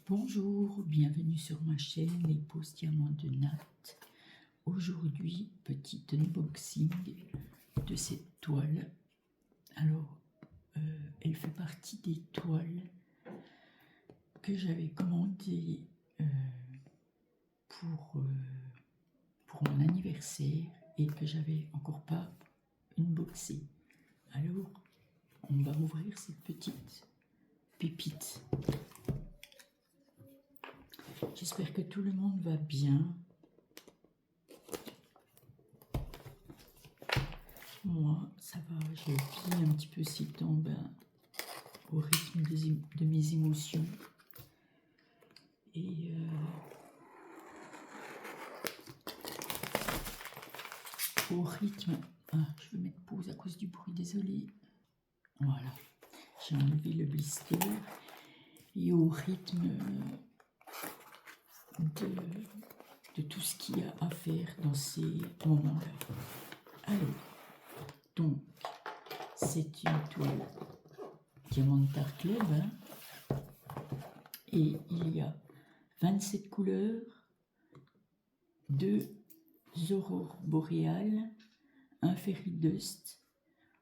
Bonjour, bienvenue sur ma chaîne Les Pauses Diamants de Nat. Aujourd'hui, petit unboxing de cette toile. Alors, elle fait partie des toiles que j'avais commandées pour mon anniversaire et que j'avais encore pas unboxé. Alors, on va ouvrir cette petite pépite. J'espère que tout le monde va bien. Moi, ça va, j'ai oublié un petit peu ces temps au rythme de mes émotions. Et au rythme... Ah, je vais mettre pause à cause du bruit, désolé. Voilà, j'ai enlevé le blister. Et au rythme de tout ce qu'il y a à faire dans ces moments-là. Alors, donc, c'est une toile Diamant d'Art Club, hein, et il y a 27 couleurs, 2 aurores boréales, un fairy dust.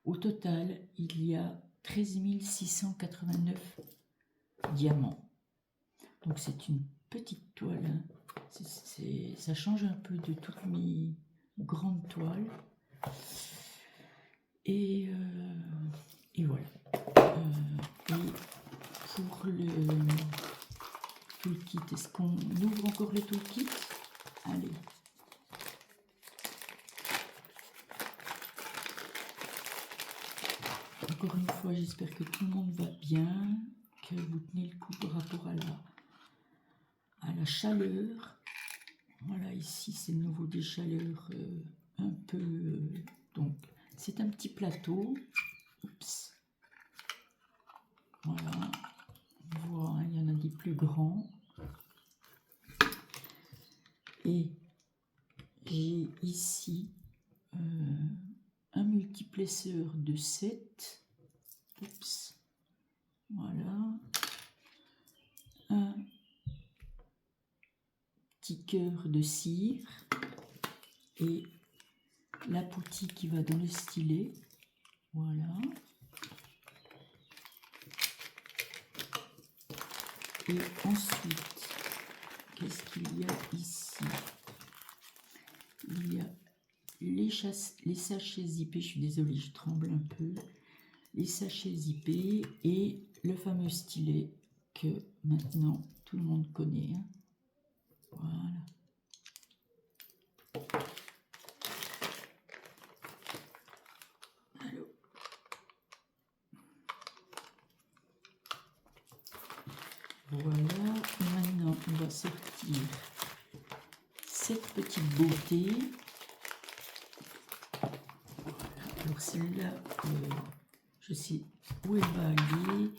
Au total, il y a 13 689 diamants. Donc c'est une petite toile, hein. Ça change un peu de toutes mes grandes toiles. Et voilà. Et pour le toolkit, est-ce qu'on ouvre encore le toolkit? Allez. Encore une fois, j'espère que tout le monde va bien, que vous tenez le coup par rapport à la chaleur. Voilà, ici c'est de nouveau des chaleurs un peu... donc, c'est un petit plateau. Oups. Voilà. On voit, hein, il y en a des plus grands. Et j'ai ici un multiplesseur de 7. Oups. Voilà. Un petit cœur de cire. Et la poutille qui va dans le stylet. Voilà. Et ensuite, qu'est-ce qu'il y a ici? Il y a les sachets zippés, je suis désolée, je tremble un peu. Les sachets zippés et le fameux stylet que maintenant tout le monde connaît, hein. Voilà. Alors. Voilà, maintenant on va sortir cette petite beauté. Alors celle-là, je sais où elle va aller.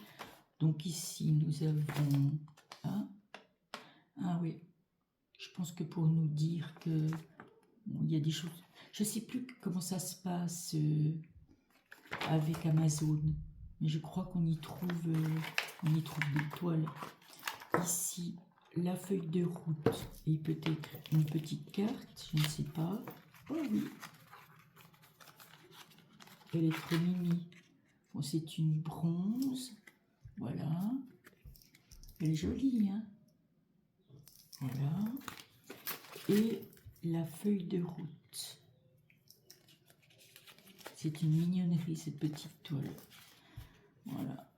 Donc ici nous avons... Ah oui, je pense que pour nous dire que bon, il y a des choses... Je ne sais plus comment ça se passe avec Amazon, mais je crois qu'on y trouve des toiles. Ici, la feuille de route et peut-être une petite carte, je ne sais pas. Oh oui, elle est très mimi. Bon, c'est une bronze, voilà. Elle est jolie, hein. Voilà. Et la feuille de route. C'est une mignonnerie, cette petite toile. Voilà.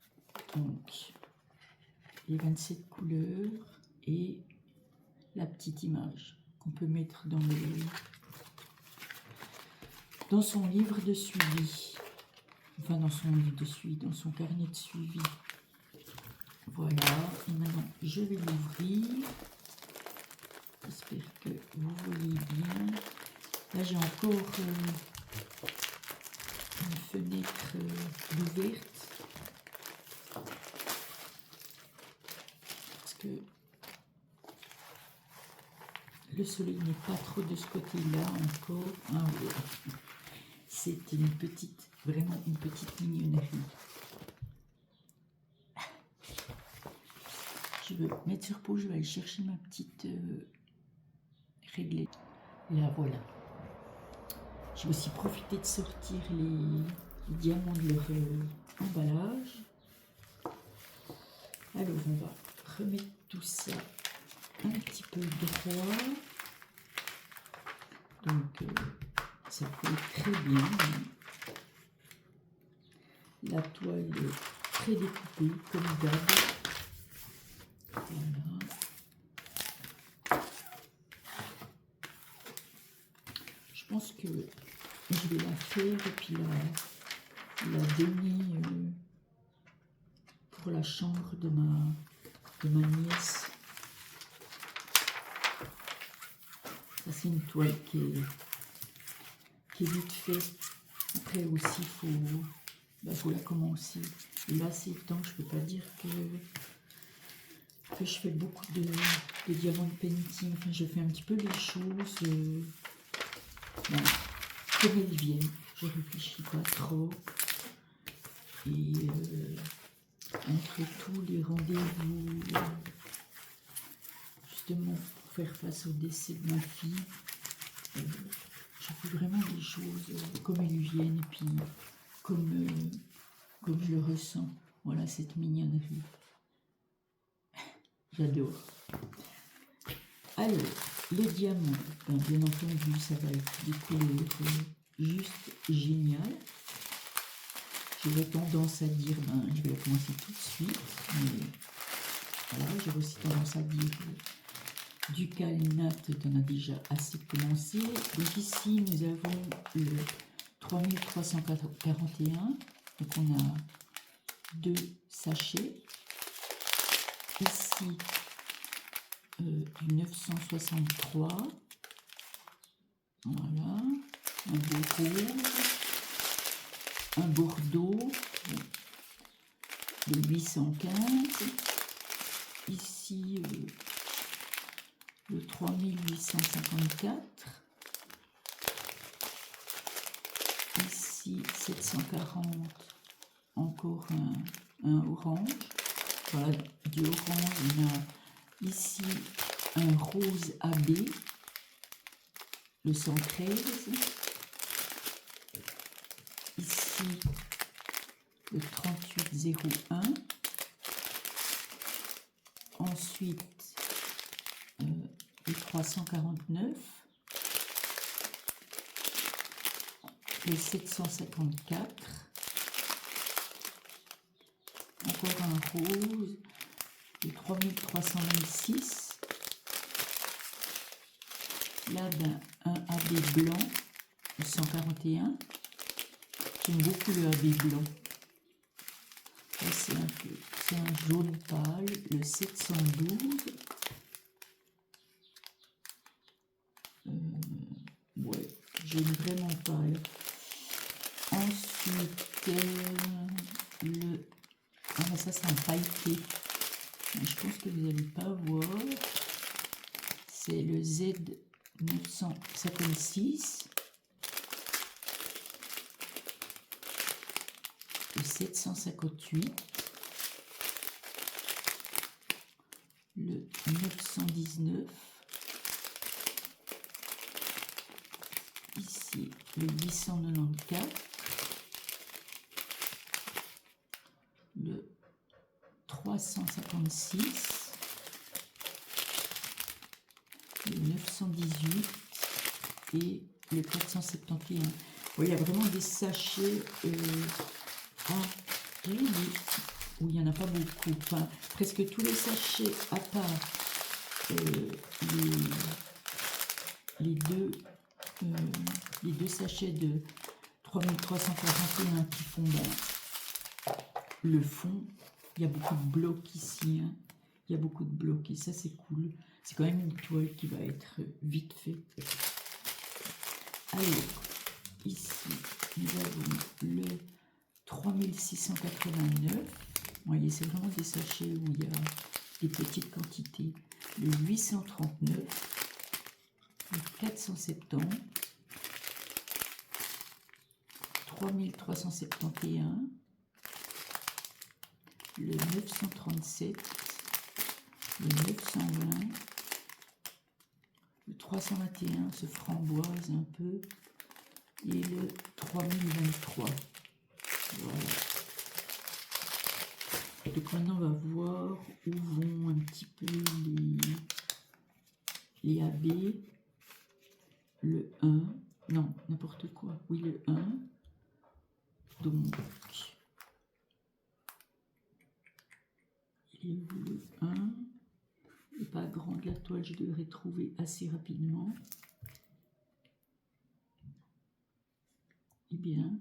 Donc, les 27 couleurs et la petite image qu'on peut mettre dans son livre de suivi. Enfin, dans son livre de suivi, dans son carnet de suivi. Voilà. Et maintenant, je vais l'ouvrir. J'espère que vous voyez bien. Là, j'ai encore une fenêtre ouverte. Parce que le soleil n'est pas trop de ce côté-là encore. Ah oui. C'est une petite, vraiment une petite mignonnerie. Je veux mettre sur pause, je vais aller chercher ma petite réglette. Là, voilà. J'ai aussi profité de sortir les diamants de leur emballage. Alors, on va remettre tout ça un petit peu droit. Donc, ça coule très bien. La toile est très découpée, comme d'hab. Voilà. Je pense que je vais la faire et puis la donner pour la chambre de ma nièce. Ça, c'est une toile qui est vite fait. Après aussi, faut la commencer. Et là, c'est temps, je peux pas dire que je fais beaucoup de diamant painting. Enfin, je fais un petit peu les choses comme elles viennent. Je réfléchis pas trop. Et entre tous les rendez-vous, justement pour faire face au décès de ma fille, je fais vraiment des choses comme elles viennent et puis comme je le ressens. Voilà cette mignonnerie. J'adore. Alors, les diamants, bien entendu, ça va être des couleurs juste géniales. J'aurais tendance à dire, je vais commencer tout de suite, mais voilà, j'ai aussi tendance à dire du calnat, tu en as déjà assez commencé. Donc ici, nous avons le 3341, donc on a 2 sachets. Ici, du 963, voilà, un beau rouge, un bordeaux, le 815, ici le 3854, ici 740, encore un orange, voilà, du orange, on a ici un rose AB, le 113, ici le 3801, ensuite le 349, le 754, encore un rose, le 3326, là un AB blanc, le 141, j'aime beaucoup le AB blanc, là c'est un jaune pâle, le 712, ouais, j'aime vraiment pas. Ensuite, ça c'est un pailleté. Je pense que vous n'allez pas voir. C'est le Z956, le 758, le 919, ici le 894, le 356, le 918 et le 471. Bon, il y a vraiment des sachets où il n'y en a pas beaucoup. Enfin, presque tous les sachets, à part les deux sachets de 3341 qui font le fond. Il y a beaucoup de blocs ici. Hein. Il y a beaucoup de blocs et ça c'est cool. C'est quand même une toile qui va être vite fait. Alors, ici, nous avons le 3689. Vous voyez, c'est vraiment des sachets où il y a des petites quantités. Le 839, le 470, 3371, le 937, le 920, le 321 se framboise un peu, et le 3023. Voilà. Donc maintenant on va voir où vont un petit peu les AB. Le 1, non, n'importe quoi, oui le 1. Donc, il est où le 1? Il n'est pas grande la toile, je devrais trouver assez rapidement. Eh bien,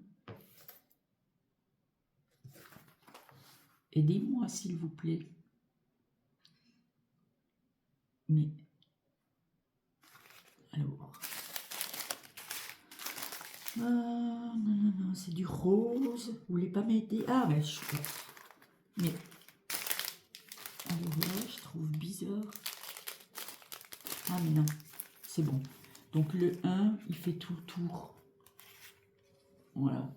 aidez-moi s'il vous plaît. Mais, alors, non, non, non, c'est du rose. Vous voulez pas m'aider? Ah, ben, mais, alors là, je trouve bizarre. Ah, mais non, c'est bon. Donc, le 1, il fait tout le tour. Voilà.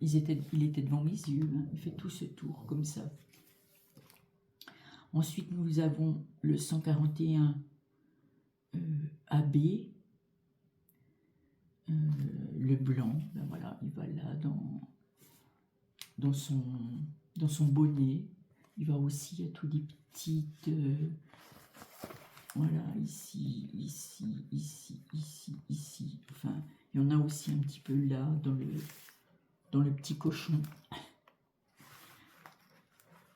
Il était devant mes yeux. Hein. Il fait tout ce tour, comme ça. Ensuite, nous avons le 141 AB. Le blanc, ben voilà, il va là dans son bonnet. Il va aussi, il y a tous des petites... voilà, ici, ici, ici, ici, ici. Enfin, il y en a aussi un petit peu là, dans le petit cochon.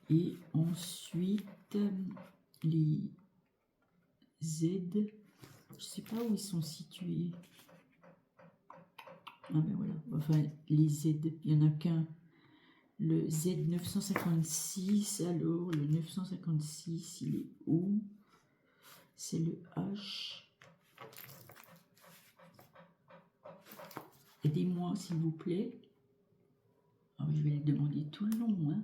Et ensuite, les Z, je ne sais pas où ils sont situés. Ah ben voilà, enfin les Z, il n'y en a qu'un. Le Z956, alors le 956, il est où? C'est le H. Aidez-moi s'il vous plaît. Alors, je vais le demander tout le long. Hein.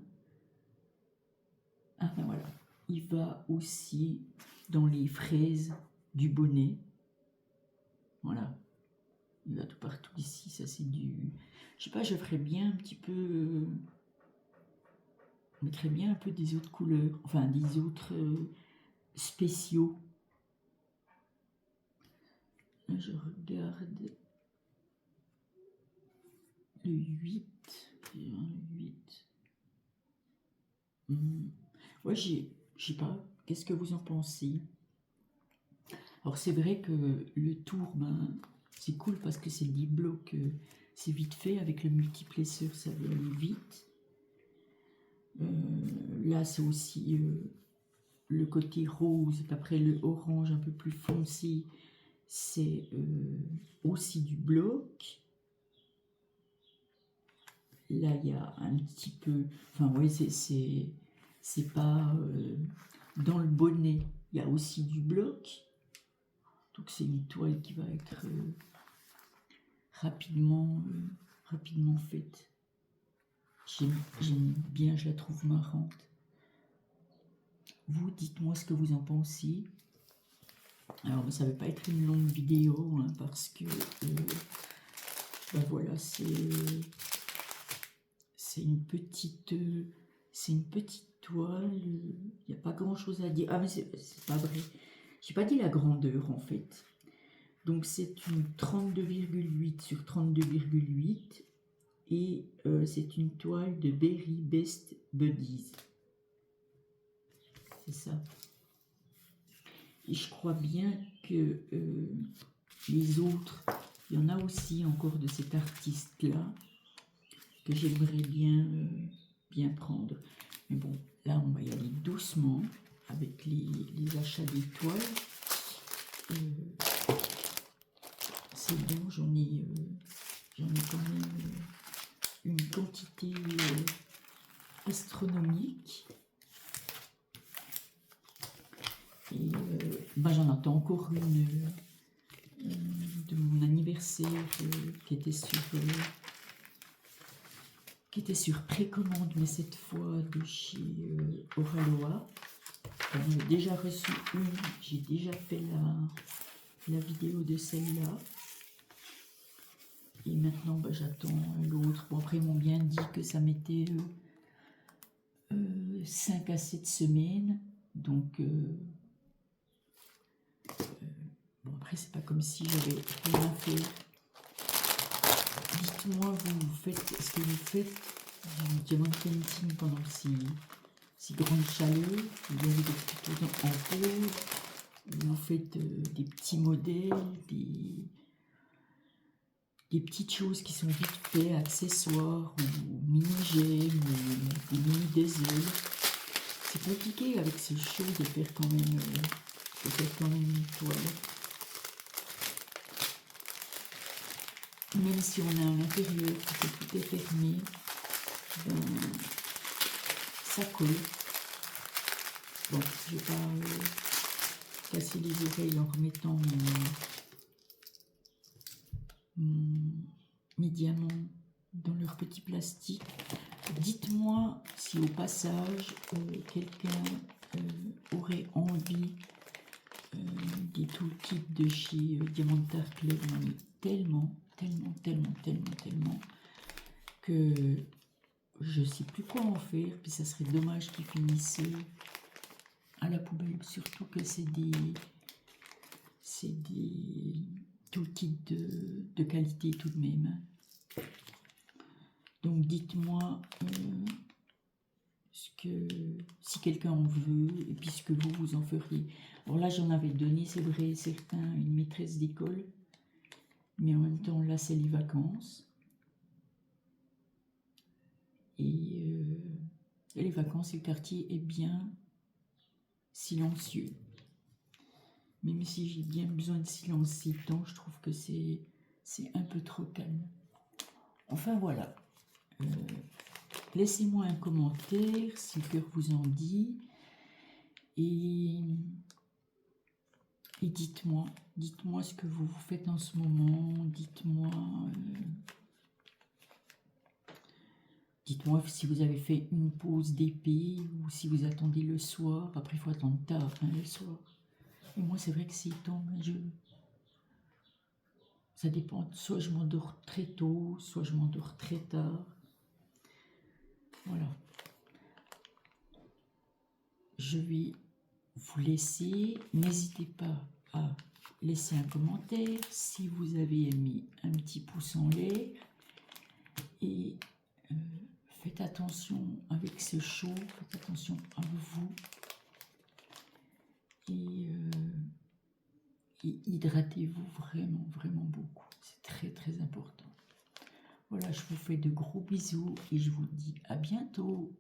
Ah ben voilà, il va aussi dans les fraises du bonnet. Voilà. Il va tout partout ici, ça c'est du... Je sais pas, je ferais bien un petit peu... Je mettrais bien un peu des autres couleurs, enfin des autres spéciaux. Là je regarde le 8. Le 8. Ouais, je sais pas, qu'est-ce que vous en pensez? Alors c'est vrai que le tour, ben, c'est cool parce que c'est 10 blocs, c'est vite fait, avec le multiplesseur ça va aller vite. Là c'est aussi le côté rose, et après le orange un peu plus foncé, c'est aussi du bloc. Là il y a un petit peu, enfin oui c'est pas dans le bonnet, il y a aussi du bloc. Donc c'est une toile qui va être rapidement faite. J'aime bien, je la trouve marrante. Vous, dites-moi ce que vous en pensez. Alors, ça ne va pas être une longue vidéo, hein, parce que ben voilà, c'est une petite toile. Il n'y a pas grand-chose à dire. Ah, mais c'est pas vrai. J'ai pas dit la grandeur, en fait. Donc, c'est une 32,8 sur 32,8. Et c'est une toile de Berry Best Buddies. C'est ça. Et je crois bien que les autres, il y en a aussi encore de cet artiste-là que j'aimerais bien prendre. Mais bon, là, on va y aller doucement avec les achats des toiles. C'est bon, j'en ai quand même une quantité astronomique. Et ben, j'en attends encore une de mon anniversaire qui était sur précommande, mais cette fois de chez Oraloa. J'en ai déjà reçu une, j'ai déjà fait la vidéo de celle-là. Et maintenant, ben, j'attends l'autre. Bon, après, ils m'ont bien dit que ça mettait 5 à 7 semaines. Donc, bon, après, c'est pas comme si j'avais rien à faire. Dites-moi, est-ce que vous faites du diamond painting pendant si grande chaleur? Vous avez des petits en pause? Vous faites des petits modèles, des petites choses qui sont vite fait, accessoires, ou mini-gemmes, ou des mini-désoles. C'est compliqué avec ce chaud de faire quand même une toile. Même si on a à l'intérieur, que tout est fermé, ben, ça colle. Bon, je vais pas casser les oreilles en remettant mes diamants dans leur petit plastique. Dites-moi si au passage quelqu'un aurait envie des toolkits de chez Diamantar Club. On en est tellement que je sais plus quoi en faire, puis ça serait dommage qu'ils finissent à la poubelle, surtout que c'est des toolkits de qualité tout de même. Donc dites-moi si quelqu'un en veut, et puis ce que vous en feriez. Alors là, j'en avais donné, c'est vrai, certains, une maîtresse d'école, mais en même temps, là, c'est les vacances. Et les vacances, le quartier est bien silencieux. Même si j'ai bien besoin de silence ces temps, je trouve que c'est un peu trop calme. Enfin, voilà. Laissez-moi un commentaire si le cœur vous en dit. Et dites-moi ce que vous faites en ce moment. Dites-moi si vous avez fait une pause d'épée ou si vous attendez le soir. Après, il faut attendre tard, hein, le soir. Et moi, c'est vrai que c'est temps, ça dépend. Soit je m'endors très tôt, soit je m'endors très tard. Voilà. Je vais vous laisser. N'hésitez pas à laisser un commentaire si vous avez mis un petit pouce en l'air. Et faites attention avec ce chaud, faites attention à vous. Et hydratez-vous vraiment beaucoup. C'est très important. Voilà, je vous fais de gros bisous et je vous dis à bientôt.